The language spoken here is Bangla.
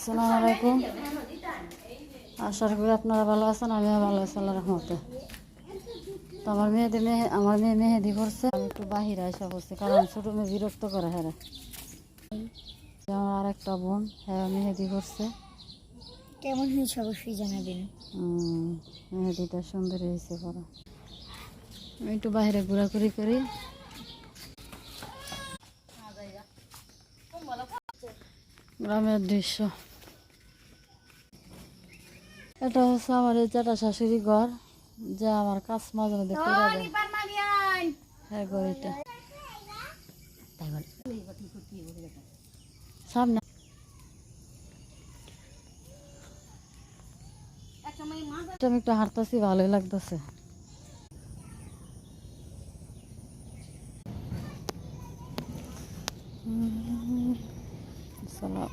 আসসালামু আলাইকুম। আশা করি আপনারা ভালো আছেন, আমিও ভালো আছি আল্লাহর রহমতে। তো আমার মেয়ে মেহেদি করছে, আমি একটু বাহিরে এসে বসছি কারণ ছোটো মেয়ে বিরক্ত করে। হ্যাঁ, আমার আর একটা বোন, হ্যাঁ মেহেদি করছে। কেমন হয়েছে অবশ্যই জানাবেন। মেহেদিটা সুন্দর হয়েছে করা। আমি একটু বাইরে ঘোরাঘুরি করি। গ্রামের দৃশ্য এটা হচ্ছে আমার এই জ্যাঠা শাশুড়ি ঘর, যা আমার কাজ মাঝে মধ্যে করে দেয়। হ্যাঁ গড়িটা সামনে আমি একটু হাঁটতেছি, ভালোই লাগতেছে। সালাম।